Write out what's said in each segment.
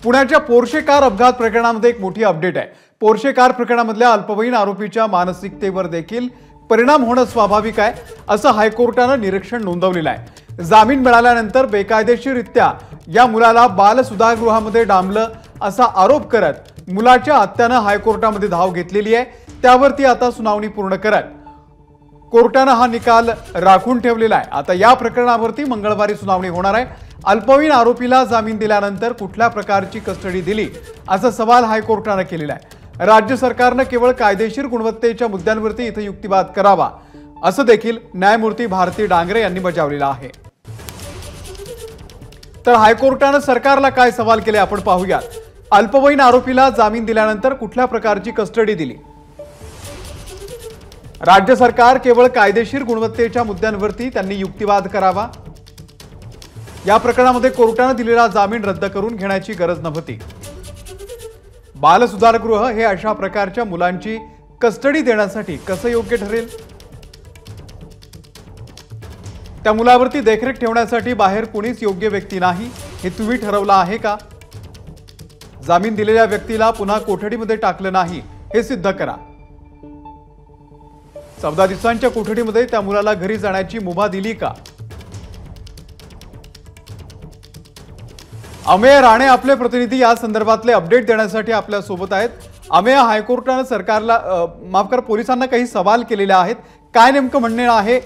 पुण्याच्या Porsche car अपघात प्रकरणामध्ये एक मोठी अपडेट आहे। पोर्शे कार प्रकरणामधल्या अल्पवयीन आरोपीच्या मानसिकतेवर देखील परिणाम होणं स्वाभाविक आहे असं हायकोर्टानं निरीक्षण नोंदवलेलं आहे। जामीन मिळाल्यानंतर बेकायदेशीररित्या या मुलाला बाल सुधारगृहामध्ये डांबलं असा आरोप करत मुलाच्या आत्यानं हायकोर्टामध्ये धाव घेतलेली आहे। त्यावरती आता सुनावणी पूर्ण करत कोर्टानं हा निकाल राखून ठेवलेला आहे। आता या प्रकरणावरती मंगळवारी सुनावणी होणार आहे। अल्पवयीन आरोपीला जामीन दिल्यानंतर कुठल्या प्रकारची कस्टडी दिली असा सवाल हायकोर्टानं केलेला आहे। राज्य सरकारनं केवळ कायदेशीर गुणवत्तेच्या मुद्द्यांवरती इथे युक्तिवाद करावा असं देखील न्यायमूर्ती भारती डांगरे यांनी बजावलेलं आहे। तर हायकोर्टानं सरकारला काय सवाल केले आपण पाहूया। अल्पवयीन आरोपीला जामीन दिल्यानंतर कुठल्या प्रकारची कस्टडी दिली? राज्य सरकार केवळ कायदेशीर गुणवत्तेच्या मुद्द्यांवरती त्यांनी युक्तिवाद करावा। या प्रकरणामध्ये कोर्टाने दिलेला जामीन रद्द करून घेण्याची गरज नव्हती। बाल सुधारगृह हे अशा प्रकारच्या मुलांची कस्टडी देण्यासाठी कसं योग्य ठरेल? त्या मुलावरती देखरेख ठेवण्यासाठी बाहेर कुणीच योग्य व्यक्ती नाही हे तुम्ही ठरवलं आहे का? जामीन दिलेल्या व्यक्तीला पुन्हा कोठडीमध्ये टाकलं नाही हे सिद्ध करा। 14 दिवसांच्या कोठडीमध्ये त्या मुलाला घरी जाण्याची मुभा दिली का? अमेय राणे आपले प्रतिनिधी या संदर्भातले अपडेट देण्यासाठी आपल्या सोबत आहेत। अमेय, हायकोर्टाने सरकारला माफ करा पोलिसांना काही सवाल केलेले आहेत, काय नेमकं म्हणणं आहे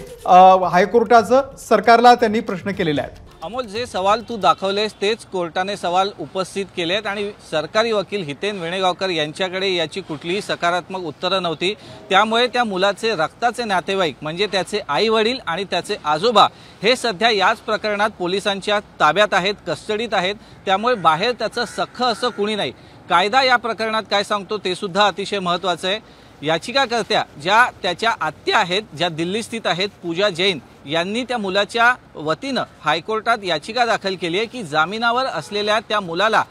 हायकोर्टाचं? सरकारला त्यांनी प्रश्न केलेले आहेत। अमोल, जे सवाल तू दाखवलेस तेच कोर्टाने सवाल उपस्थित केलेत आणि सरकारी वकील हितेन वेणेगावकर यांच्याकडे याची कुठलीही सकारात्मक उत्तरं नव्हती। त्यामुळे त्या मुलाचे रक्ताचे नातेवाईक म्हणजे त्याचे आई वडील आणि त्याचे आजोबा हे सध्या याच प्रकरणात पोलिसांच्या ताब्यात आहेत, कस्टडीत आहेत। त्यामुळे बाहेर त्याचं सख्ख असं कुणी नाही। कायदा या प्रकरणात काय सांगतो ते सुद्धा अतिशय महत्त्वाचं आहे। याचिकाकर्त्या ज्या त्याच्या आत्या आहेत, ज्या दिल्ली स्थित आहेत, पूजा जैन यांनी त्या मुलाच्या वतीनं हायकोर्टात याचिका दाखल केली आहे की जामिनावर असलेल्या त्या मुलाला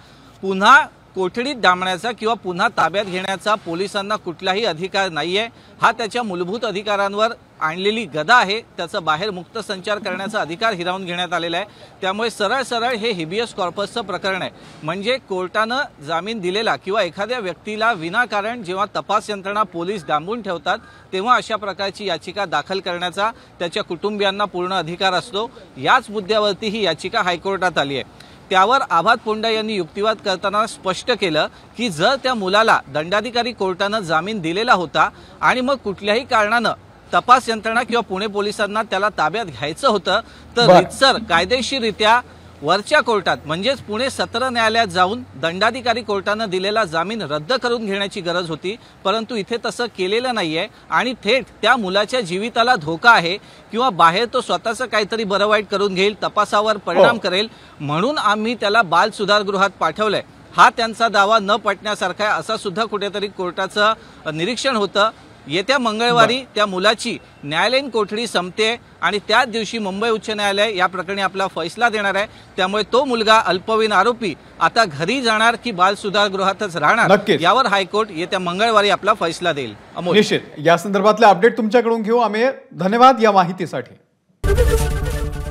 पुन्हा कोठडीत डांबण्याचा किंवा पुन्हा ताब्यात घेण्याचा पोलिसांना कुठलाही अधिकार नाहीये। हा त्याच्या मूलभूत अधिकारांवर आणलेली गदा आहे। त्याचा बाहेर मुक्त संचार करण्याचा अधिकार हिरावून घेण्यात आलेला आहे। त्यामुळे सरळ सरळ हे हिबियस कॉर्पसचं प्रकरण आहे। म्हणजे कोर्टानं जामीन दिलेला किंवा एखाद्या व्यक्तीला विनाकारण जेव्हा तपास यंत्रणा पोलीस डांबून ठेवतात तेव्हा अशा प्रकारची याचिका दाखल करण्याचा त्याच्या कुटुंबियांना पूर्ण अधिकार असतो। याच मुद्द्यावरती ही याचिका हायकोर्टात आली आहे। त्यावर आभात पोंडा यांनी युक्तिवाद करताना स्पष्ट केलं की जर त्या मुलाला दंडाधिकारी कोर्टानं जामीन दिलेला होता आणि मग कुठल्याही कारणानं तपास यंत्रणा किंवा पुणे पोलिसांना त्याला ताब्यात घ्यायचं होतं तर रितसर कायदेशीररित्या वरच्या कोर्टात म्हणजेच पुणे सत्र न्यायालयात जाऊन दंडाधिकारी कोर्टानं दिलेला जामीन रद्द करून घेण्याची गरज होती। परंतु इथे तसं केलेलं नाहीये आणि थेट त्या मुलाच्या जीविताला धोका आहे किंवा बाहेर तो स्वतःचं काहीतरी बरं वाईट करून घेईल, तपासावर परिणाम करेल म्हणून आम्ही त्याला बाल सुधारगृहात पाठवलंय। हा त्यांचा दावा न पटण्यासारखा आहे असं सुद्धा कुठेतरी कोर्टाचं निरीक्षण होतं। येत्या मंगळवारी त्या मुलाची न्यायालयीन कोठडी संपते आणि त्याच दिवशी मुंबई उच्च न्यायालय या प्रकरणी आपला फैसला देणार आहे। त्यामुळे तो मुलगा अल्पवयीन आरोपी आता घरी जाणार की बाल सुधारगृहातच राहणार यावर हायकोर्ट येत्या मंगळवारी आपला फैसला देईल। निश्चित या संदर्भातले अपडेट तुमच्याकडून घेऊ अमेय, धन्यवाद या माहितीसाठी।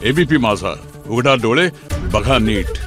एबीपी माझा, उघडा डोळे बघा नीट।